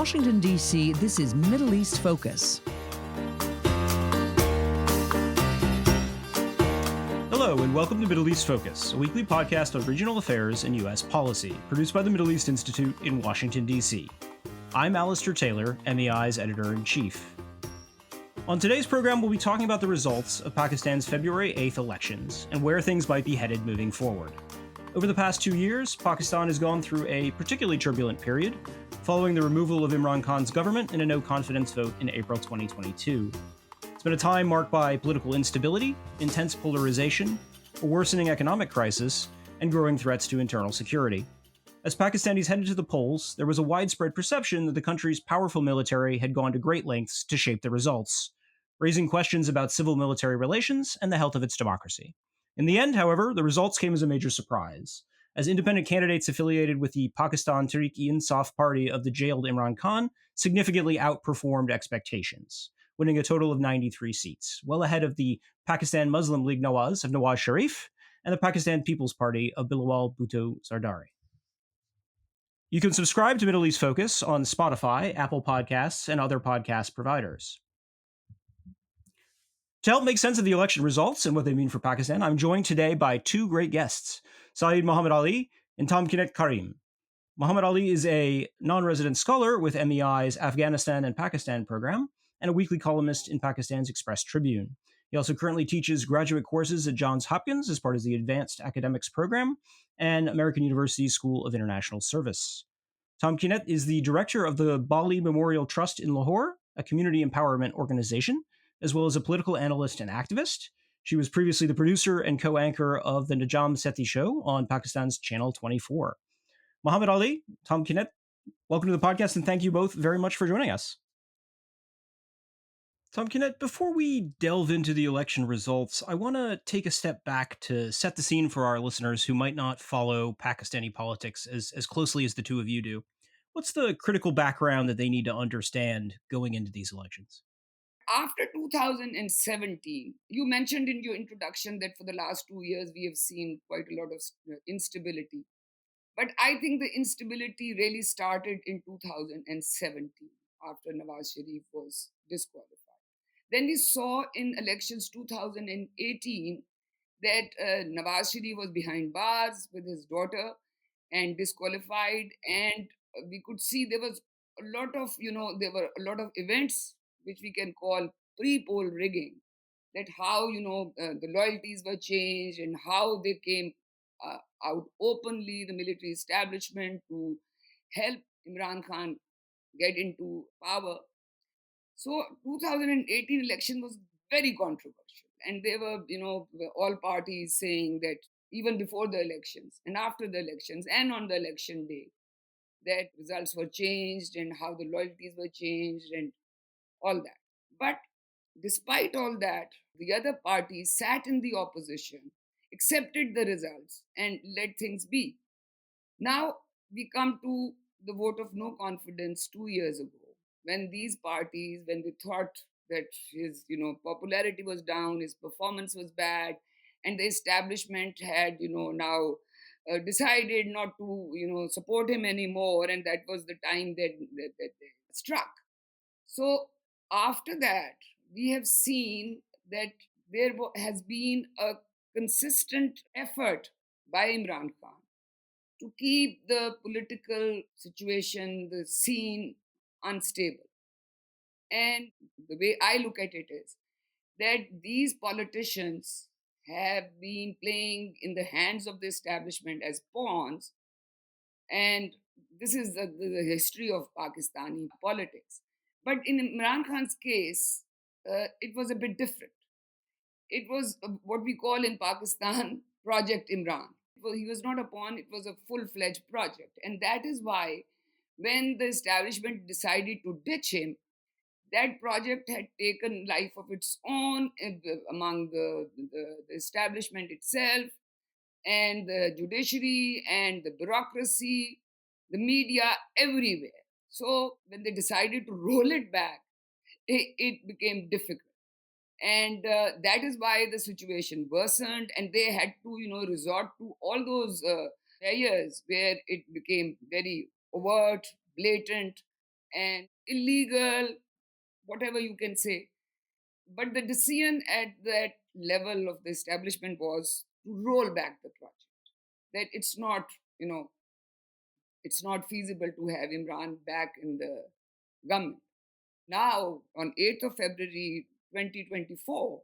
Washington, D.C., this is Middle East Focus. Hello, and welcome to Middle East Focus, a weekly podcast on regional affairs and U.S. policy, produced by the Middle East Institute in Washington, D.C. I'm Alistair Taylor, MEI's editor-in-chief. On today's program, we'll be talking about the results of Pakistan's February 8th elections and where things might be headed moving forward. Over the past 2 years, Pakistan has gone through a particularly turbulent period, following the removal of Imran Khan's government in a no-confidence vote in April 2022. It's been a time marked by political instability, intense polarization, a worsening economic crisis, and growing threats to internal security. As Pakistanis headed to the polls, there was a widespread perception that the country's powerful military had gone to great lengths to shape the results, raising questions about civil-military relations and the health of its democracy. In the end, however, the results came as a major surprise, as independent candidates affiliated with the Pakistan Tehreek-e-Insaf party of the jailed Imran Khan significantly outperformed expectations, winning a total of 93 seats, well ahead of the Pakistan Muslim League Nawaz of Nawaz Sharif and the Pakistan People's Party of Bilawal Bhutto Zardari. You can subscribe to Middle East Focus on Spotify, Apple Podcasts, and other podcast providers. To help make sense of the election results and what they mean for Pakistan, I'm joined today by two great guests, Syed Mohammad Ali and Tamkinet Karim. Mohammad Ali is a non-resident scholar with MEI's Afghanistan and Pakistan program and a weekly columnist in Pakistan's Express Tribune. He also currently teaches graduate courses at Johns Hopkins as part of the Advanced Academics program and American University's School of International Service. Tamkinet is the director of the Bali Memorial Trust in Lahore, a community empowerment organization, as well as a political analyst and activist. She was previously the producer and co-anchor of the Najam Sethi show on Pakistan's Channel 24. Mohammad Ali, Tamkinet, welcome to the podcast, and thank you both very much for joining us. Tamkinet, before we delve into the election results, I want to take a step back to set the scene for our listeners who might not follow Pakistani politics as closely as the two of you do. What's the critical background that they need to understand going into these elections? After 2017, you mentioned in your introduction that for the last 2 years we have seen quite a lot of instability. But I think the instability really started in 2017 after Nawaz Sharif was disqualified. Then we saw in elections 2018 that Nawaz Sharif was behind bars with his daughter and disqualified. And we could see there was a lot of, there were a lot of events which we can call pre-poll rigging, that how, the loyalties were changed and how they came out openly, the military establishment, to help Imran Khan get into power. So 2018 election was very controversial. And there were, all parties saying that even before the elections and after the elections and on the election day, that results were changed and how the loyalties were changed and all that. But despite all that, the other parties sat in the opposition, accepted the results, and let things be. Now we come to the vote of no confidence 2 years ago, when these parties, when they thought that his, popularity was down, his performance was bad, and the establishment had, now decided not to, support him anymore, and that was the time that they struck. So after that, we have seen that there has been a consistent effort by Imran Khan to keep the political situation, the scene unstable. And the way I look at it is that these politicians have been playing in the hands of the establishment as pawns. And this is the history of Pakistani politics. But in Imran Khan's case, it was a bit different. It was what we call in Pakistan Project Imran. Well, he was not a pawn, it was a full-fledged project. And that is why when the establishment decided to ditch him, that project had taken life of its own among the establishment itself, and the judiciary and the bureaucracy, the media, everywhere. So when they decided to roll it back, it became difficult. And that is why the situation worsened, and they had to, resort to all those areas where it became very overt, blatant. and illegal, whatever you can say. But the decision at that level of the establishment was to roll back the project. That you know, it's not feasible to have Imran back in the government. Now, on 8th of February 2024,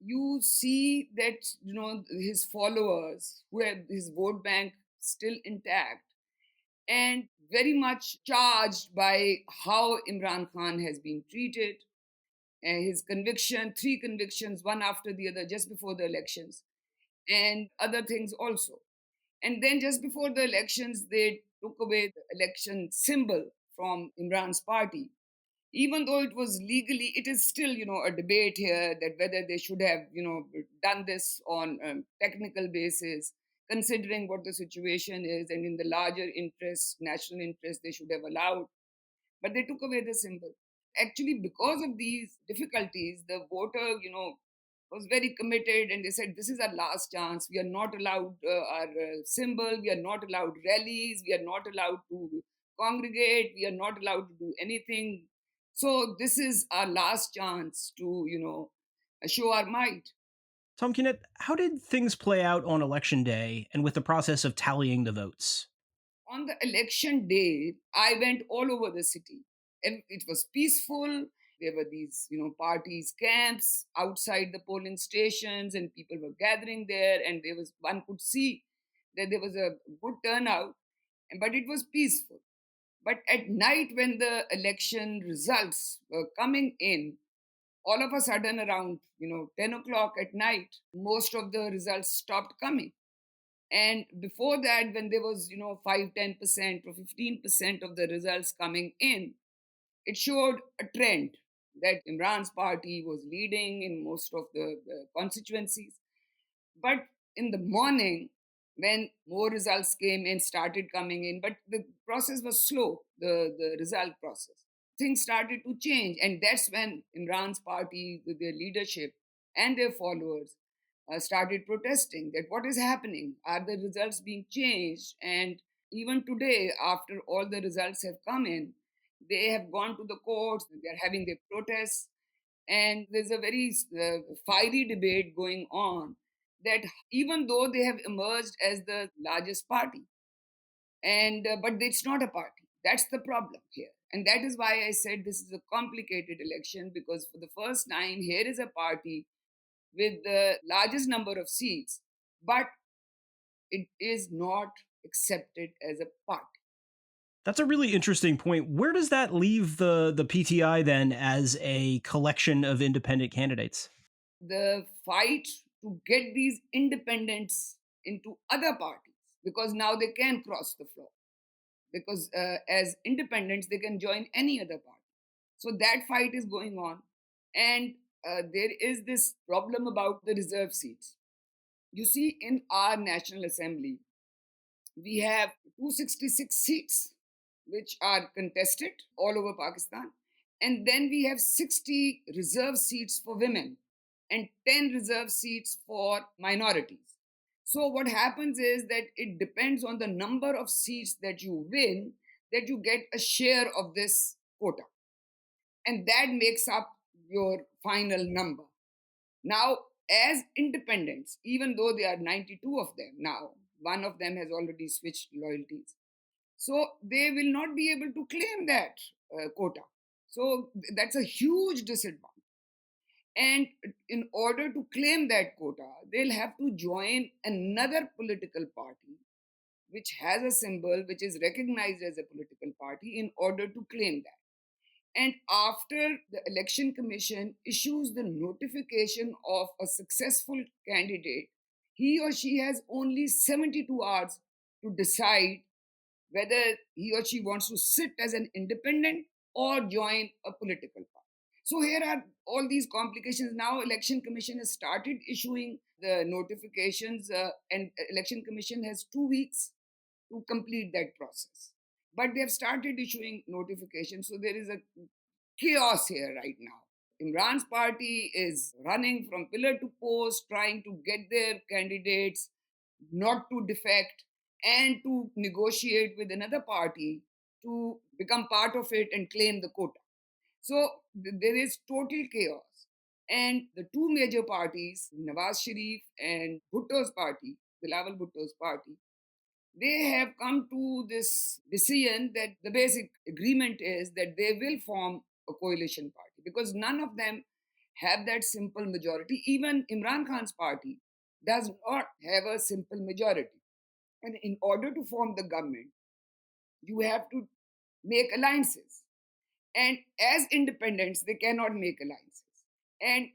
you see that, his followers who have his vote bank still intact and very much charged by how Imran Khan has been treated, and his conviction, three convictions, one after the other, just before the elections, and other things also. And then just before the elections, they took away the election symbol from Imran's party. Even though it was legally, it is still, a debate here that whether they should have, done this on technical basis, considering what the situation is, and in the larger interest, national interest, they should have allowed. But they took away the symbol. Actually, because of these difficulties, the voter, was very committed, and they said, "This is our last chance. We are not allowed our symbol. We are not allowed rallies. We are not allowed to congregate. We are not allowed to do anything. So this is our last chance to, show our might." Tamkinet, how did things play out on election day and with the process of tallying the votes? On the election day, I went all over the city, and it was peaceful. There were these, parties, camps outside the polling stations, and people were gathering there. And there was one could see that there was a good turnout, but it was peaceful. But at night, when the election results were coming in, all of a sudden, around 10 o'clock at night, most of the results stopped coming. And before that, when there was, 5, 10% or 15% of the results coming in, it showed a trend that Imran's party was leading in most of the constituencies. But in the morning, when more results came in, started coming in, but the process was slow, the result process. Things started to change. And that's when Imran's party, with their leadership and their followers, started protesting that what is happening? Are the results being changed? And even today, after all the results have come in, they have gone to the courts, they're having their protests, and there's a very fiery debate going on that even though they have emerged as the largest party, and but it's not a party. That's the problem here. And that is why I said this is a complicated election, because for the first time, here is a party with the largest number of seats, but it is not accepted as a party. That's a really interesting point. Where does that leave the PTI then as a collection of independent candidates? The fight to get these independents into other parties, because now they can cross the floor, because as independents they can join any other party. So that fight is going on. And there is this problem about the reserve seats. You see, in our National Assembly, we have 266 seats which are contested all over Pakistan. And then we have 60 reserve seats for women and 10 reserve seats for minorities. So, what happens is that it depends on the number of seats that you win, that you get a share of this quota. And that makes up your final number. Now, as independents, even though there are 92 of them now, one of them has already switched loyalties. So they will not be able to claim that quota. So that's a huge disadvantage. And in order to claim that quota, they'll have to join another political party which has a symbol which is recognized as a political party in order to claim that. And after the election commission issues the notification of a successful candidate, he or she has only 72 hours to decide whether he or she wants to sit as an independent or join a political party. So here are all these complications. Now election commission has started issuing the notifications, and election commission has 2 weeks to complete that process. But they have started issuing notifications. So there is a chaos here right now. Imran's party is running from pillar to post, trying to get their candidates not to defect and to negotiate with another party to become part of it and claim the quota. So there is total chaos. And the two major parties, Nawaz Sharif and Bhutto's party, Bilawal Bhutto's party, they have come to this decision that the basic agreement is that they will form a coalition party because none of them have that simple majority. Even Imran Khan's party does not have a simple majority. And in order to form the government, you have to make alliances. And as independents, they cannot make alliances. And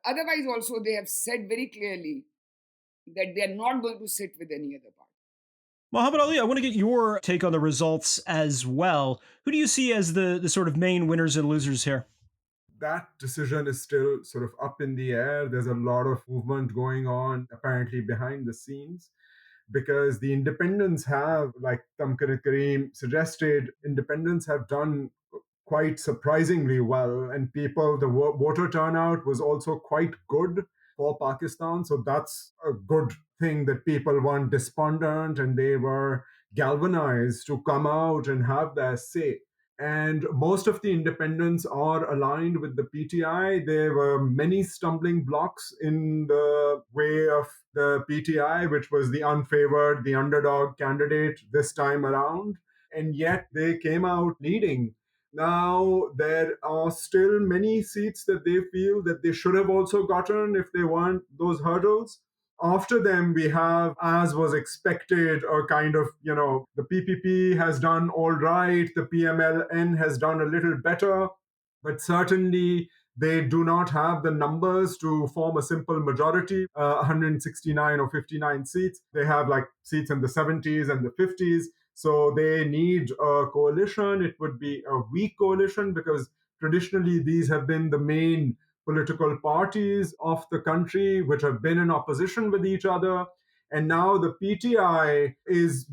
otherwise, also, they have said very clearly that they are not going to sit with any other party. Mohammad Ali, I want to get your take on the results as well. Who do you see as the sort of main winners and losers here? That decision is still sort of up in the air. There's a lot of movement going on, apparently behind the scenes, because the independents have, like Tamkinet Karim suggested, independents have done quite surprisingly well, and the voter turnout was also quite good for Pakistan. So that's a good thing that people weren't despondent and they were galvanized to come out and have their say. And most of the independents are aligned with the PTI. There were many stumbling blocks in the way of the PTI, which was the unfavored, the underdog candidate this time around. And yet they came out leading. Now, there are still many seats that they feel that they should have also gotten if they weren't those hurdles. After them, we have, as was expected, a kind of, the PPP has done all right, the PMLN has done a little better, but certainly they do not have the numbers to form a simple majority, 169 or 59 seats. They have like seats in the 70s and the 50s. So they need a coalition. It would be a weak coalition because traditionally these have been the main political parties of the country which have been in opposition with each other. And now the PTI is,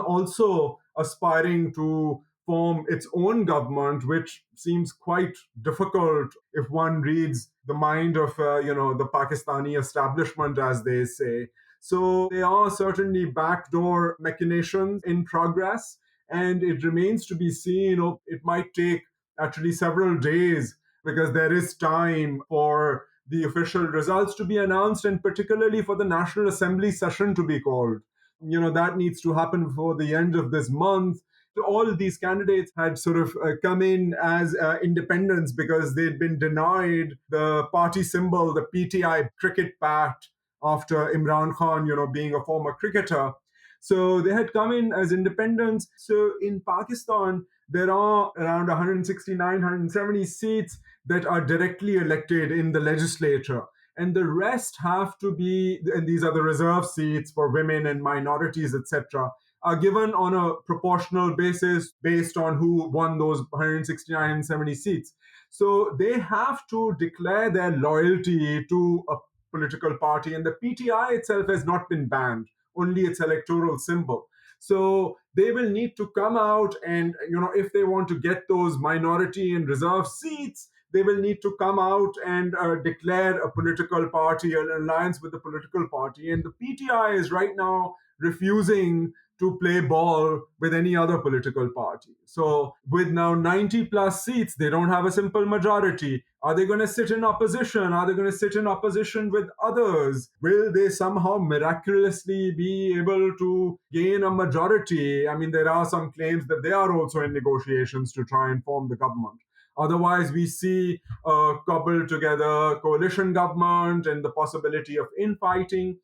also aspiring to form its own government, which seems quite difficult if one reads the mind of, the Pakistani establishment, as they say. So there are certainly backdoor machinations in progress, and it remains to be seen. It might take actually several days because there is time for the official results to be announced and particularly for the National Assembly session to be called. That needs to happen before the end of this month. All of these candidates had sort of come in as independents because they'd been denied the party symbol, the PTI cricket bat, after Imran Khan, being a former cricketer. So they had come in as independents. So in Pakistan, there are around 169, 170 seats that are directly elected in the legislature. And the rest have to be, and these are the reserve seats for women and minorities, etc., are given on a proportional basis based on who won those 169 and 70 seats. So they have to declare their loyalty to a political party, and the PTI itself has not been banned, only its electoral symbol. So they will need to come out and, if they want to get those minority and reserve seats, they will need to come out and declare a political party, an alliance with the political party. And the PTI is right now refusing to play ball with any other political party. So, with now 90 plus seats, they don't have a simple majority. Are they going to sit in opposition? Are they going to sit in opposition with others? Will they somehow miraculously be able to gain a majority? I mean, there are some claims that they are also in negotiations to try and form the government. Otherwise, we see a cobbled together coalition government and the possibility of infighting.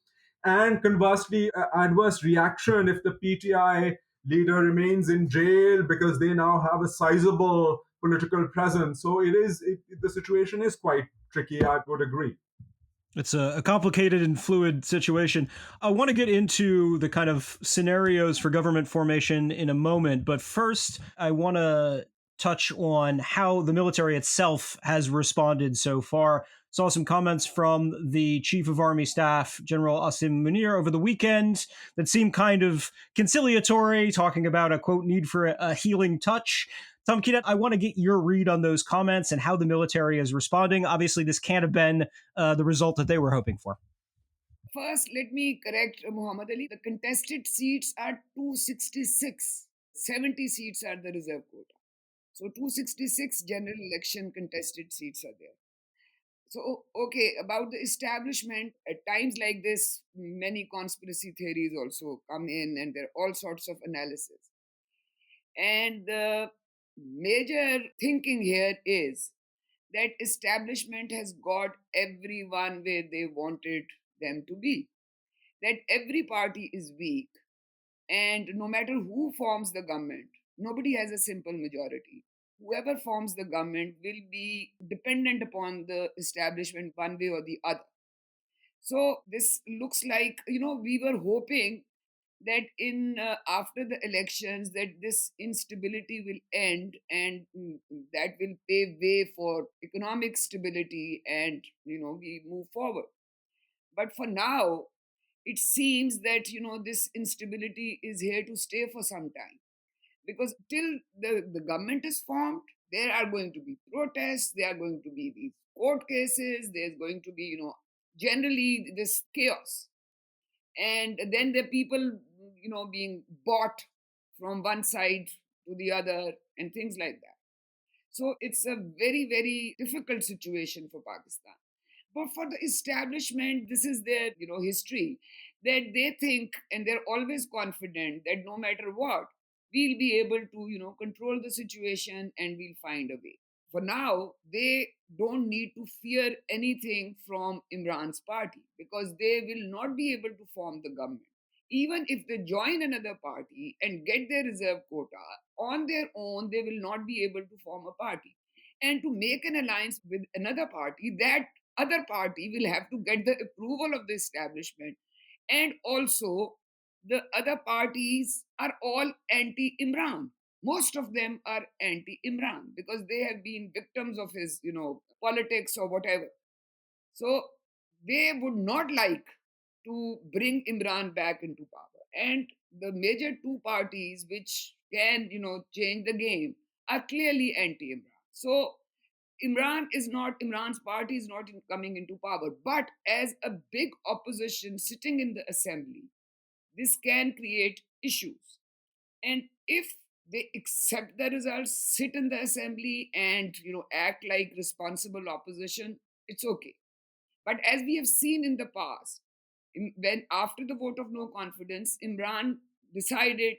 And conversely, adverse reaction if the PTI leader remains in jail because they now have a sizable political presence. So the situation is quite tricky, I would agree. It's a complicated and fluid situation. I want to get into the kind of scenarios for government formation in a moment, but first, I want to touch on how the military itself has responded so far. Saw some comments from the Chief of Army Staff, General Asim Munir, over the weekend that seemed kind of conciliatory, talking about a quote need for a healing touch. Tamkinet, I want to get your read on those comments and how the military is responding. Obviously, this can't have been the result that they were hoping for. First, let me correct Muhammad Ali. The contested seats are 266. 70 seats are the reserve quota. So 266 general election contested seats are there. So, okay, about the establishment, at times like this, many conspiracy theories also come in, and there are all sorts of analysis. And the major thinking here is that establishment has got everyone where they wanted them to be. That every party is weak, and no matter who forms the government, nobody has a simple majority. Whoever forms the government will be dependent upon the establishment one way or the other. So this looks like, we were hoping that in after the elections that this instability will end, and that will pave way for economic stability, and we move forward. But for now, it seems that this instability is here to stay for some time, because till the government is formed, there are going to be protests, there are going to be these court cases, there's going to be generally this chaos, and then the people being bought from one side to the other and things like that. So it's a very, very difficult situation for Pakistan. But for the establishment, this is their history, that they think and they're always confident that no matter what, we'll be able to control the situation and we'll find a way. For now, they don't need to fear anything from Imran's party, because they will not be able to form the government. Even if they join another party and get their reserve quota, on their own, they will not be able to form a party. And to make an alliance with another party, that other party will have to get the approval of the establishment. And also, the other parties are all anti Imran. Most of them are anti Imran because they have been victims of his politics or whatever. So they would not like to bring Imran back into power. And the major two parties which can change the game are clearly anti Imran. So Imran's party is not coming into power, but as a big opposition sitting in the assembly, this can create issues. And if they accept the results, sit in the assembly, and act like responsible opposition, it's okay. But as we have seen in the past, when after the vote of no confidence, Imran decided,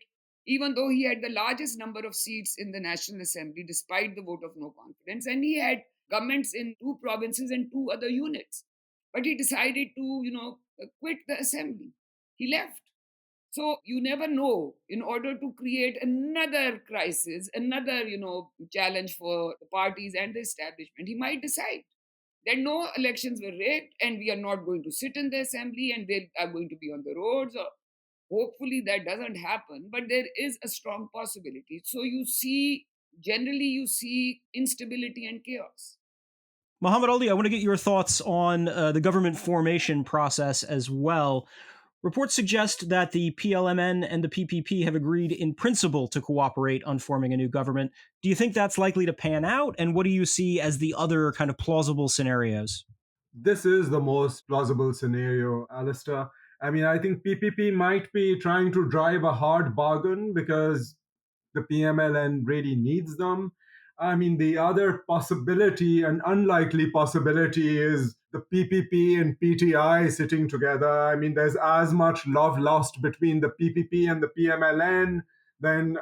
even though he had the largest number of seats in the National Assembly, despite the vote of no confidence, and he had governments in two provinces and two other units, but he decided to, quit the assembly. He left. So you never know. In order to create another crisis, another, challenge for the parties and the establishment, he might decide that no elections were rigged and we are not going to sit in the assembly and they are going to be on the roads. Or hopefully that doesn't happen, but there is a strong possibility. So generally you see instability and chaos. Muhammad Ali, I want to get your thoughts on the government formation process as well. Reports suggest that the PLMN and the PPP have agreed in principle to cooperate on forming a new government. Do you think that's likely to pan out? And what do you see as the other kind of plausible scenarios? This is the most plausible scenario, Alistair. I mean, I think PPP might be trying to drive a hard bargain because the PMLN really needs them. I mean, the other possibility, an unlikely possibility, is the PPP and PTI sitting together. I mean, there's as much love lost between the PPP and the PMLN than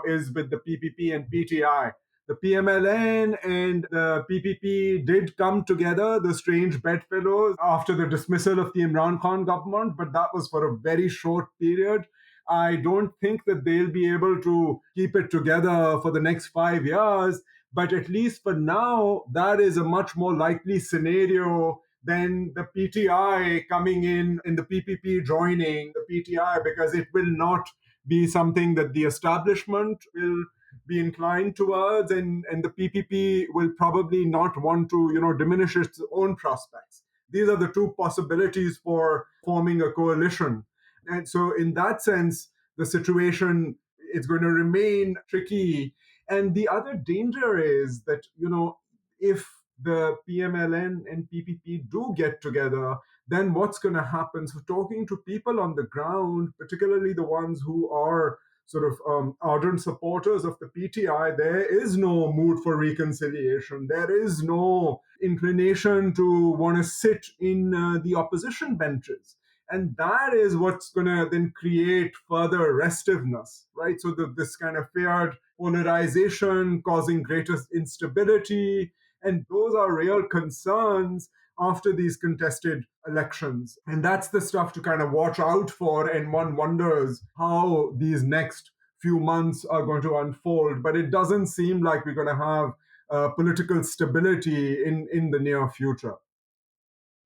is with the PPP and PTI. The PMLN and the PPP did come together, the strange bedfellows, after the dismissal of the Imran Khan government, but that was for a very short period. I don't think that they'll be able to keep it together for the next 5 years. But at least for now, that is a much more likely scenario than the PTI coming in the PPP joining the PTI, because it will not be something that the establishment will be inclined towards, and the PPP will probably not want to diminish its own prospects. These are the two possibilities for forming a coalition. And so, in that sense, the situation is going to remain tricky. And the other danger is that, if the PMLN and PPP do get together, then what's going to happen? So, talking to people on the ground, particularly the ones who are sort of ardent supporters of the PTI, there is no mood for reconciliation. There is no inclination to want to sit in the opposition benches. And that is what's going to then create further restiveness, right? So this kind of feared polarization causing greater instability. And those are real concerns after these contested elections. And that's the stuff to kind of watch out for. And one wonders how these next few months are going to unfold. But it doesn't seem like we're going to have political stability in the near future.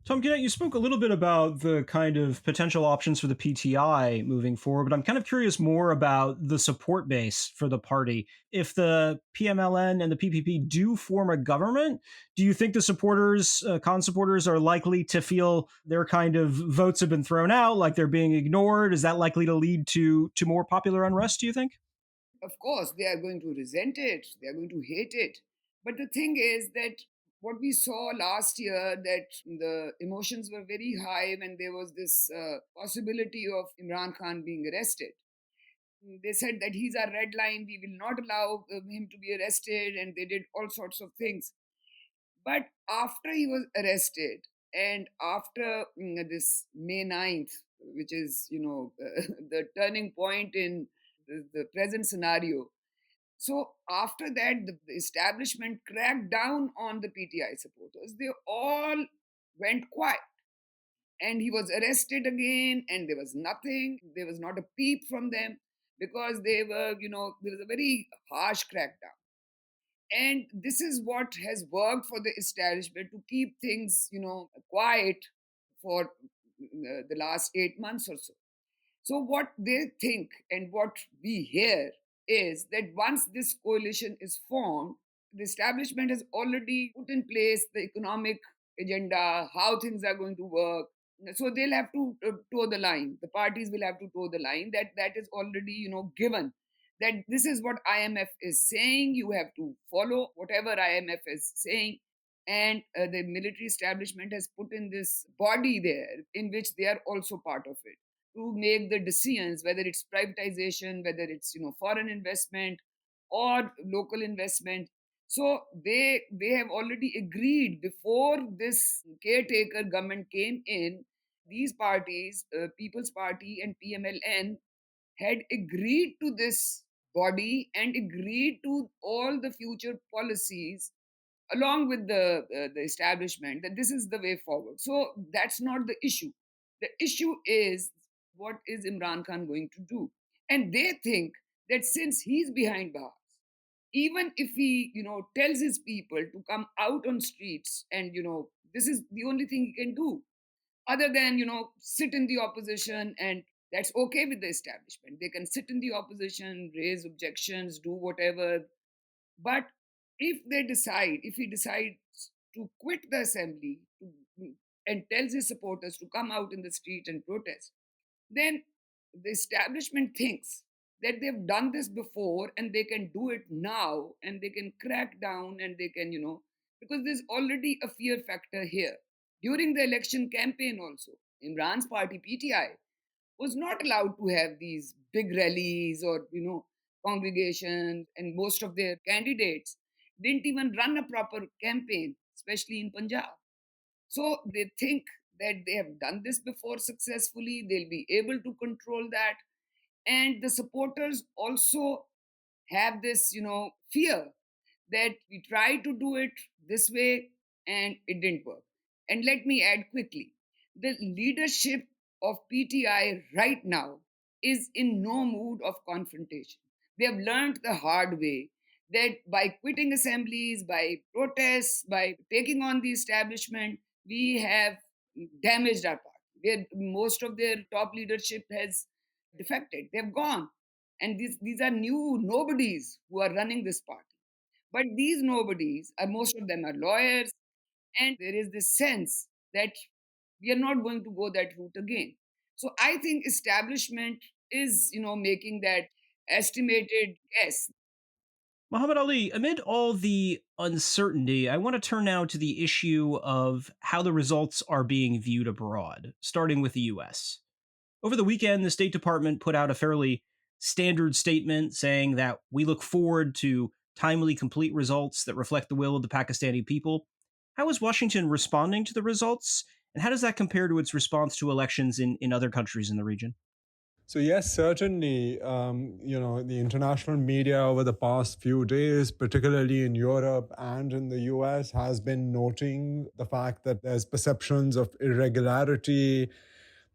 Tamkinet, you spoke a little bit about the kind of potential options for the PTI moving forward, but I'm kind of curious more about the support base for the party. If the PMLN and the PPP do form a government, do you think the supporters, Khan supporters, are likely to feel their kind of votes have been thrown out, like they're being ignored? Is that likely to lead to more popular unrest, do you think? Of course, they are going to resent it, they are going to hate it. But the thing is that what we saw last year, that the emotions were very high when there was this possibility of Imran Khan being arrested. They said that he's our red line, we will not allow him to be arrested, and they did all sorts of things. But after he was arrested, and after this May 9th, which is, the turning point in the present scenario, so after that, the establishment cracked down on the PTI supporters. They all went quiet. And he was arrested again, and there was nothing. There was not a peep from them because they were, there was a very harsh crackdown. And this is what has worked for the establishment to keep things, quiet for the last 8 months or so. So, what they think and what we hear is that once this coalition is formed, the establishment has already put in place the economic agenda, how things are going to work. So they'll have to toe the line. The parties will have to toe the line. That is already, given. That this is what IMF is saying. You have to follow whatever IMF is saying, and the military establishment has put in this body there in which they are also part of it to make the decisions, whether it's privatization, whether it's foreign investment or local investment. So they have already agreed before this caretaker government came in. These parties, People's Party and PMLN, had agreed to this body and agreed to all the future policies along with the establishment, that this is the way forward. So that's not the issue. The issue is, what is Imran Khan going to do? And they think that since he's behind bars, even if he tells his people to come out on streets, and this is the only thing he can do other than sit in the opposition, and that's okay with the establishment. They can sit in the opposition, raise objections, do whatever. But if he decides to quit the assembly and tells his supporters to come out in the street and protest, then the establishment thinks that they've done this before and they can do it now, and they can crack down, and they can, because there's already a fear factor here. During the election campaign, also, Imran's party, PTI, was not allowed to have these big rallies or congregations, and most of their candidates didn't even run a proper campaign, especially in Punjab. So they think that they have done this before successfully, they'll be able to control that. And the supporters also have this fear that we tried to do it this way and it didn't work. And let me add quickly, the leadership of PTI right now is in no mood of confrontation. They have learned the hard way that by quitting assemblies, by protests, by taking on the establishment, we have damaged our party. Most of their top leadership has defected, they've gone. And these are new nobodies who are running this party. But these nobodies, most of them are lawyers, and there is this sense that we are not going to go that route again. So I think establishment is, making that estimated guess. Muhammad Ali, amid all the uncertainty, I want to turn now to the issue of how the results are being viewed abroad, starting with the US. Over the weekend, the State Department put out a fairly standard statement saying that we look forward to timely, complete results that reflect the will of the Pakistani people. How is Washington responding to the results, and how does that compare to its response to elections in other countries in the region? So yes, certainly, the international media over the past few days, particularly in Europe and in the US, has been noting the fact that there's perceptions of irregularity.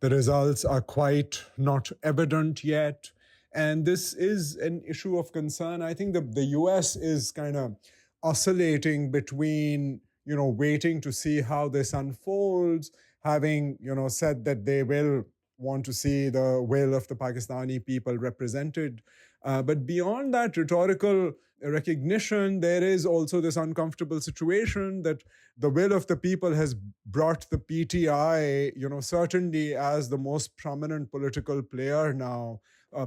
The results are quite not evident yet. And this is an issue of concern. I think the US is kind of oscillating between, waiting to see how this unfolds, having, said that they will want to see the will of the Pakistani people represented. But beyond that rhetorical recognition, there is also this uncomfortable situation that the will of the people has brought the PTI, certainly as the most prominent political player now,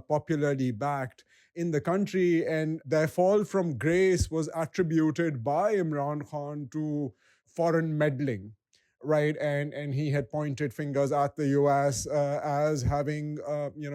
popularly backed in the country. And their fall from grace was attributed by Imran Khan to foreign meddling, right? And he had pointed fingers at the US as having,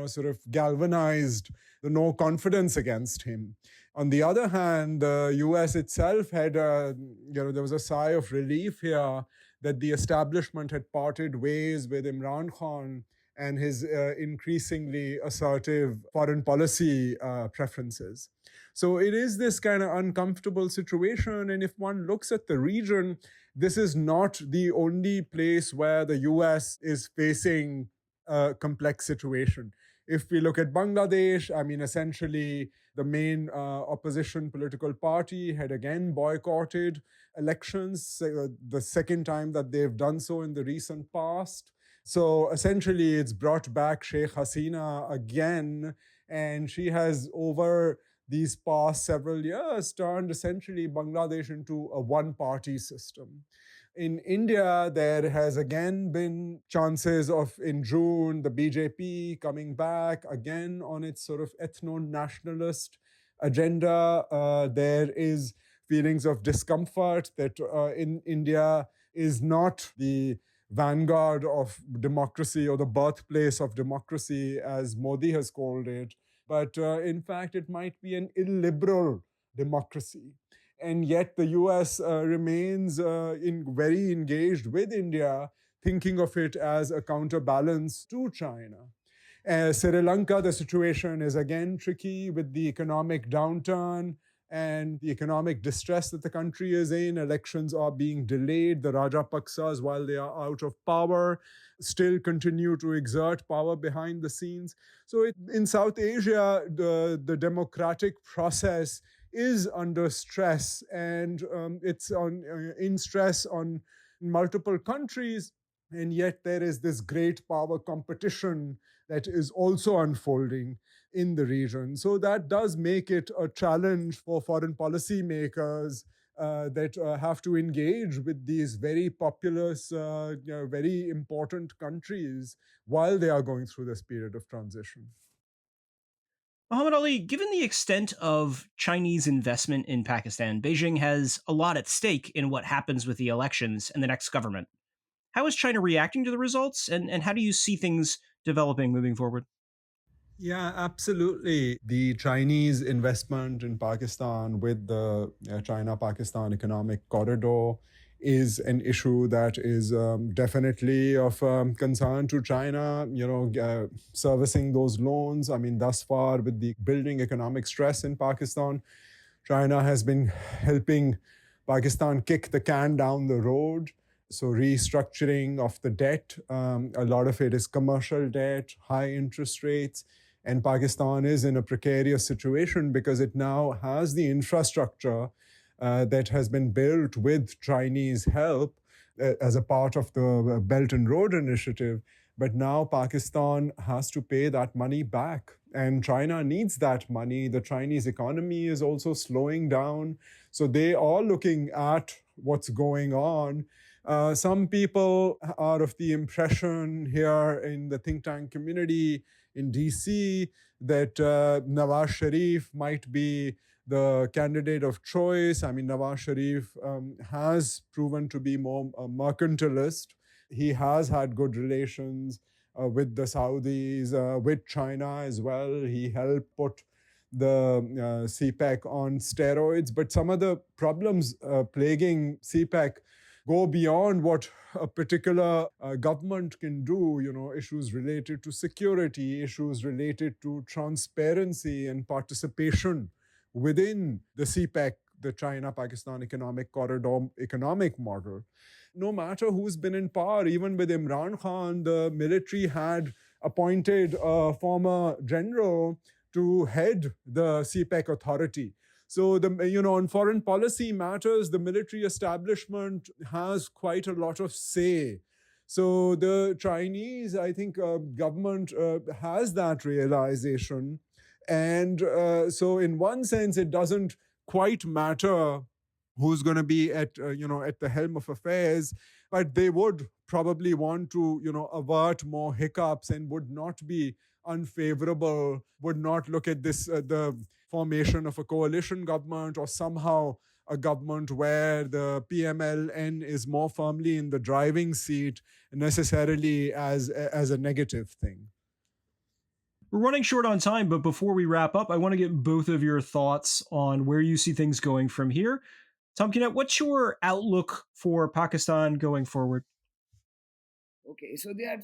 sort of galvanized the no confidence against him. On the other hand, the US itself had, there was a sigh of relief here that the establishment had parted ways with Imran Khan and his increasingly assertive foreign policy preferences. So it is this kind of uncomfortable situation. And if one looks at the region, this is not the only place where the US is facing a complex situation. If we look at Bangladesh, essentially the main opposition political party had again boycotted elections, the second time that they've done so in the recent past. So essentially, it's brought back Sheikh Hasina again, and she has, over these past several years, turned essentially Bangladesh into a one-party system. In India, there has again been chances of, in June, the BJP coming back again on its sort of ethno-nationalist agenda. There is feelings of discomfort that in India is not the vanguard of democracy or the birthplace of democracy, as Modi has called it, but in fact, it might be an illiberal democracy. And yet the US remains very engaged with India, thinking of it as a counterbalance to China. Sri Lanka, the situation is again tricky with the economic downturn and the economic distress that the country is in. Elections are being delayed. The Rajapaksas, while they are out of power, still continue to exert power behind the scenes. So in South Asia, the democratic process is under stress, and it's in stress on multiple countries. And yet there is this great power competition that is also unfolding in the region. So that does make it a challenge for foreign policy makers that have to engage with these very populous, very important countries while they are going through this period of transition. Muhammad Ali, given the extent of Chinese investment in Pakistan, Beijing has a lot at stake in what happens with the elections and the next government. How is China reacting to the results, and how do you see things developing moving forward? Yeah, absolutely. The Chinese investment in Pakistan with the China-Pakistan economic corridor is an issue that is definitely of concern to China, servicing those loans. Thus far, with the building economic stress in Pakistan, China has been helping Pakistan kick the can down the road. So restructuring of the debt, a lot of it is commercial debt, high interest rates. And Pakistan is in a precarious situation because it now has the infrastructure that has been built with Chinese help as a part of the Belt and Road Initiative. But now Pakistan has to pay that money back. And China needs that money. The Chinese economy is also slowing down. So they are looking at what's going on. Some people are of the impression here in the think tank community in DC that Nawaz Sharif might be the candidate of choice. Nawaz Sharif has proven to be more mercantilist. He has had good relations with the Saudis, with China as well. He helped put the CPEC on steroids. But some of the problems plaguing CPEC go beyond what a particular government can do, issues related to security, issues related to transparency and participation within the CPEC, the China-Pakistan Economic Corridor economic model. No matter who's been in power, even with Imran Khan, the military had appointed a former general to head the CPEC authority. So, on foreign policy matters, the military establishment has quite a lot of say. So the Chinese, I think, government has that realization. And so in one sense, it doesn't quite matter who's going to be at the helm of affairs, but they would probably want to avert more hiccups and would not be unfavorable, would not look at this the formation of a coalition government or somehow a government where the PMLN is more firmly in the driving seat necessarily as a negative thing. We're running short on time, but before we wrap up, I want to get both of your thoughts on where you see things going from here. Tamkinet, what's your outlook for Pakistan going forward? Okay, so there are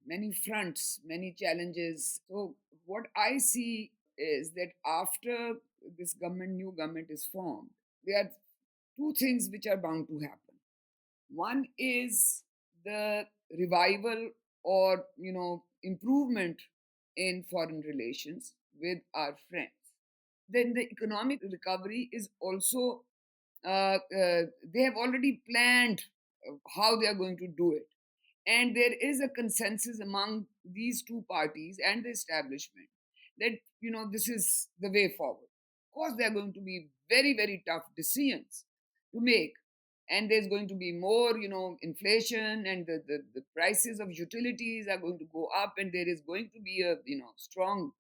many fronts, many challenges. So what I see is that after this new government is formed, there are two things which are bound to happen. One is the revival or improvement in foreign relations with our friends. Then the economic recovery is also they have already planned how they are going to do it, and there is a consensus among these two parties and the establishment that this is the way forward. Of course, there are going to be very, very tough decisions to make, and there's going to be more inflation, and the prices of utilities are going to go up, and there is going to be a strong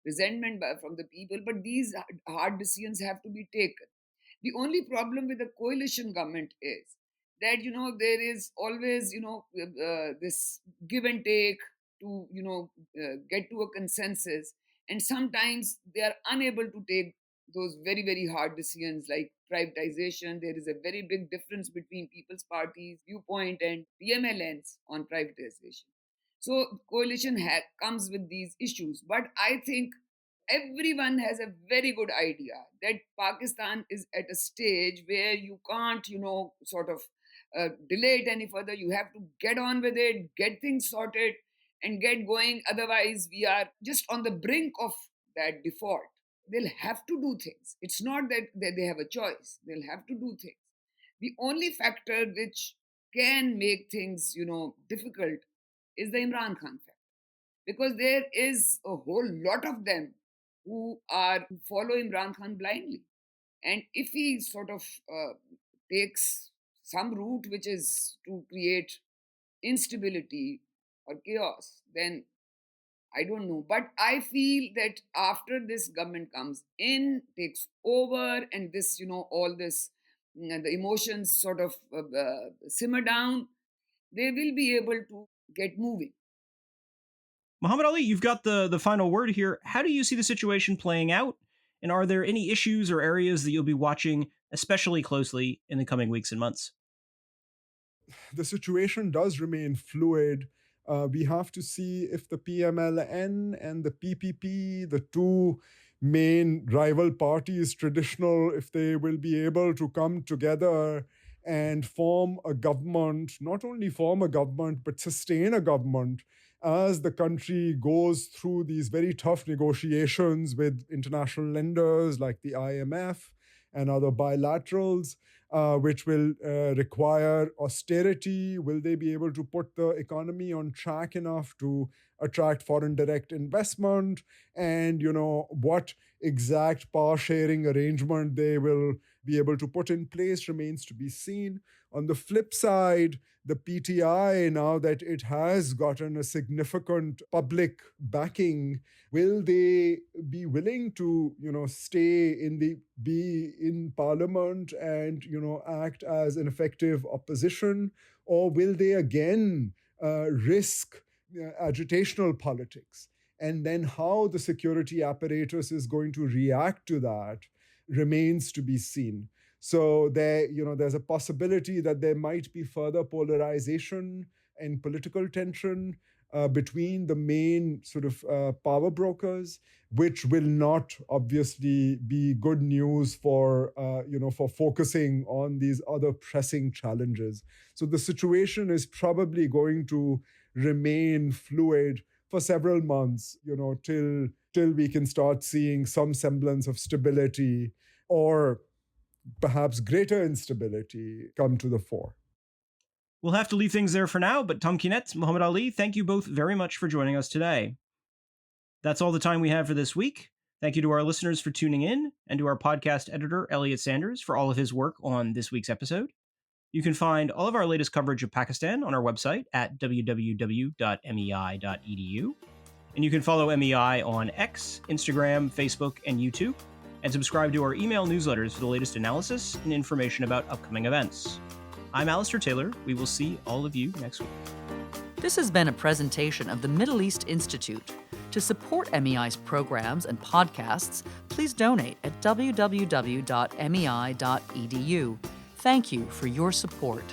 resentment from the people. But these hard decisions have to be taken. The only problem with the coalition government is that there is always this give and take to get to a consensus, and sometimes they are unable to take those very, very hard decisions like privatization. There is a very big difference between People's Party's viewpoint and PMLN's on privatization. So coalition comes with these issues, but I think everyone has a very good idea that Pakistan is at a stage where you can't, sort of delay it any further. You have to get on with it, get things sorted, and get going. Otherwise, we are just on the brink of that default. They'll have to do things. It's not that they have a choice. They'll have to do things. The only factor which can make things, difficult is the Imran Khan factor, because there is a whole lot of them who follow Imran Khan blindly. And if he sort of takes some route which is to create instability or chaos, then I don't know. But I feel that after this government comes in, takes over, and this, all this, the emotions sort of simmer down, they will be able to get moving. Muhammad Ali, you've got the final word here. How do you see the situation playing out? And are there any issues or areas that you'll be watching especially closely in the coming weeks and months? The situation does remain fluid. We have to see if the PMLN and the PPP, the two main rival parties, traditional, if they will be able to come together and form a government, not only form a government, but sustain a government as the country goes through these very tough negotiations with international lenders like the IMF and other bilaterals, which will require austerity. Will they be able to put the economy on track enough to attract foreign direct investment? And, what exact power sharing arrangement they will be able to put in place remains to be seen. On the flip side, the PTI, now that it has gotten a significant public backing, will they be willing to, be in parliament and, act as an effective opposition? Or will they again risk agitational politics. And then how the security apparatus is going to react to that remains to be seen. So there's a possibility that there might be further polarization and political tension between the main sort of power brokers, which will not obviously be good news for focusing on these other pressing challenges. So the situation is probably going to remain fluid for several months, till we can start seeing some semblance of stability or perhaps greater instability come to the fore. We'll have to leave things there for now, but Tamkinet, Mohammad Ali, thank you both very much for joining us today. That's all the time we have for this week. Thank you to our listeners for tuning in, and to our podcast editor, Elliot Sanders, for all of his work on this week's episode. You can find all of our latest coverage of Pakistan on our website at www.mei.edu. And you can follow MEI on X, Instagram, Facebook, and YouTube, and subscribe to our email newsletters for the latest analysis and information about upcoming events. I'm Alistair Taylor. We will see all of you next week. This has been a presentation of the Middle East Institute. To support MEI's programs and podcasts, please donate at www.mei.edu. Thank you for your support.